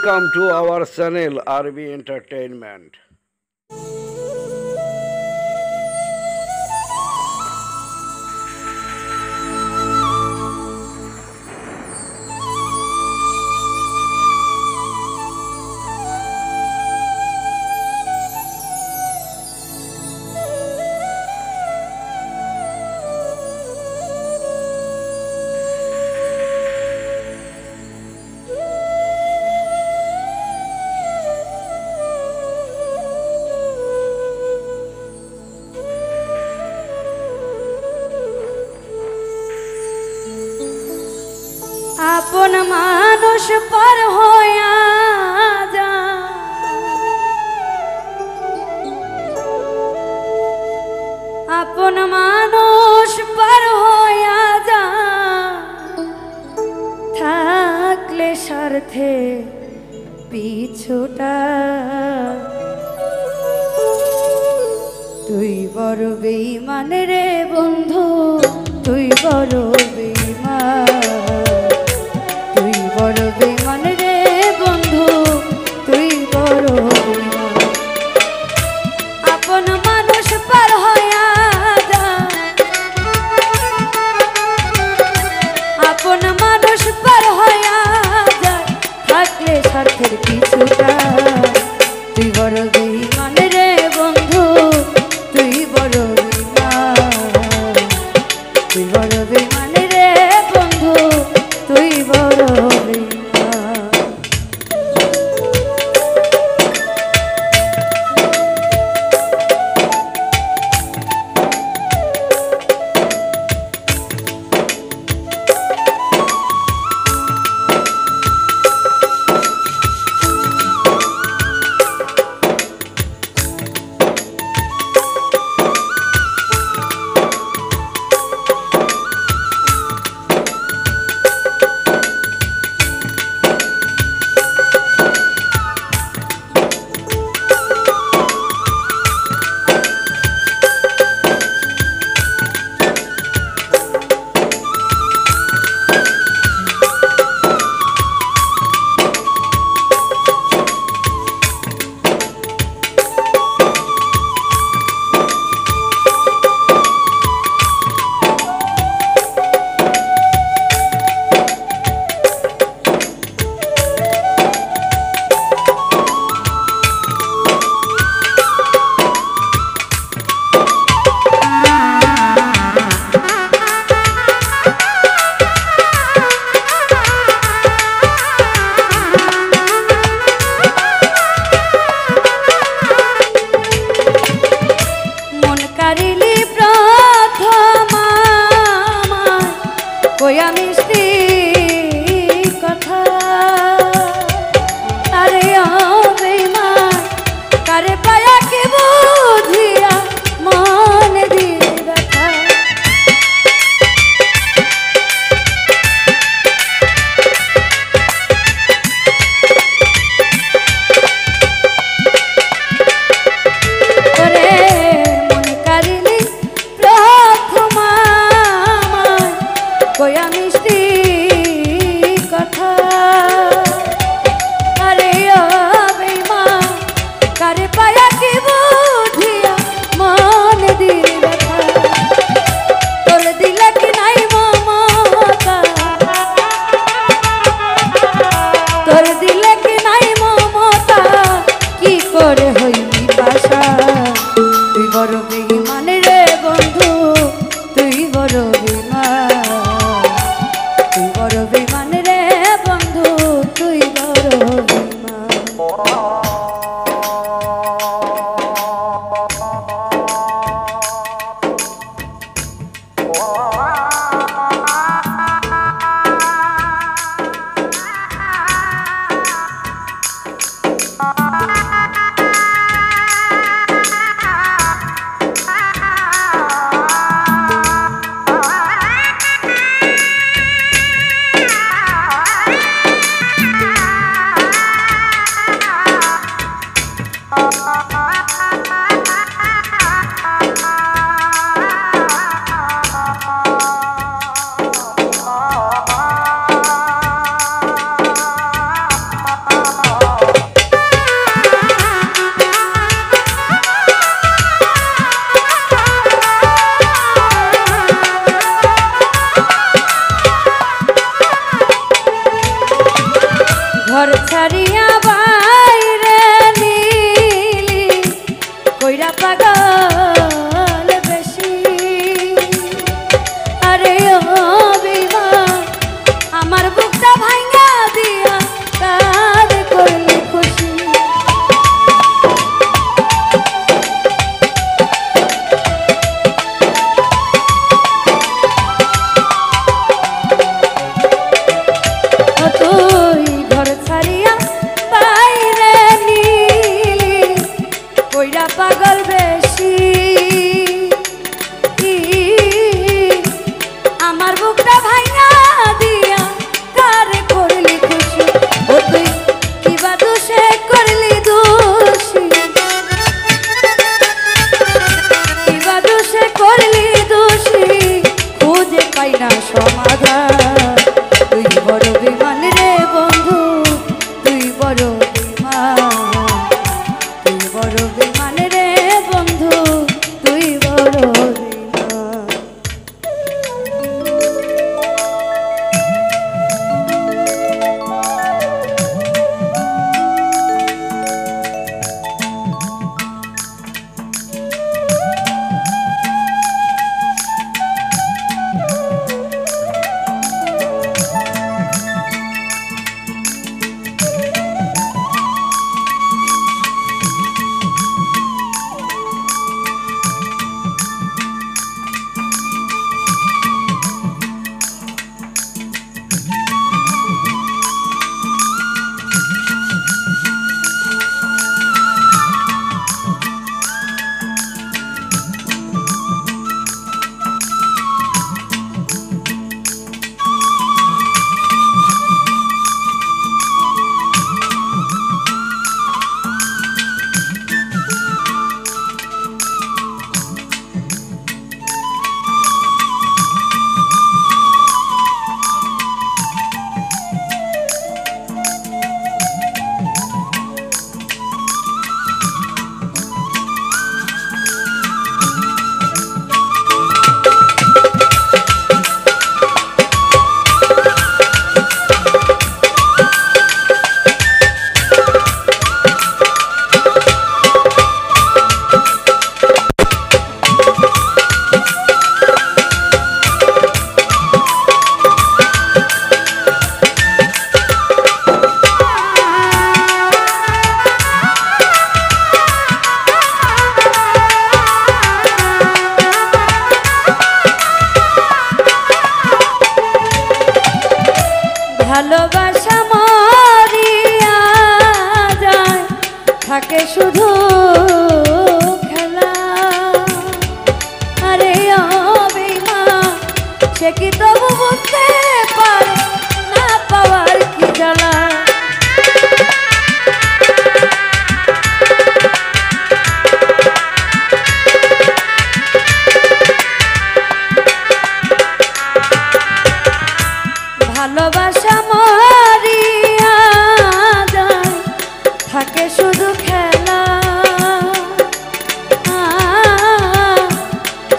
Welcome to our channel RB Entertainment. আপন মানুষ পার হইয়া যা আপন মানুষ পার হইয়া যা থাকলে স্বার্থে পিছুটা তুই বড় বেঈমান রে বন্ধু তুই বড় বেঈমান বড় বেঈমান রে বন্ধু তুই বড় বেঈমান আপন মানুষ পার হইয়া যা আপন মানুষ পার হইয়া যা থাকলে স্বার্থের পিছুটা তুই বড় বেঈমান রে বন্ধু তুই বড় বেঈমান তুই বড় বেঈমান রে বন্ধু তুই বড় থাকে শুধু খেলা। আরে অভিমান সে কি তবু বুঝতে পারে না পাওয়ার কি জ্বালা। ভালোবাসা মরিয়া যায় থাকে শুধু খেলা।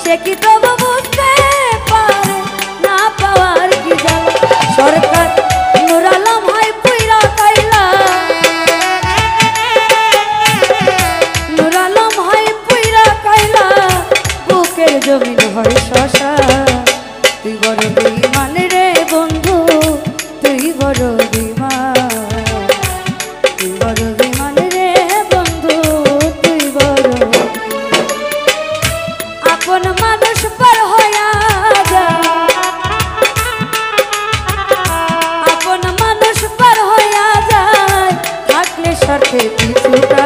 সে কি তবু বুঝতে পারে না পাওয়ার কি জ্বালা। সরকার নূর আলম হয় পুইরা কাইলা, নূর আলম হয় পুইরা কাইলা, বুকের জমিন হয় শশা। তুই বড় বেঈমান রে বন্ধু, তুই বড় বেঈমান, তুই বড় বেঈমান রে বন্ধু, তুই বড়। আপন মানুষ পর হইয়া যায়, আপন মানুষ পর হইয়া যায়, থাকলে সাথে কিছুটা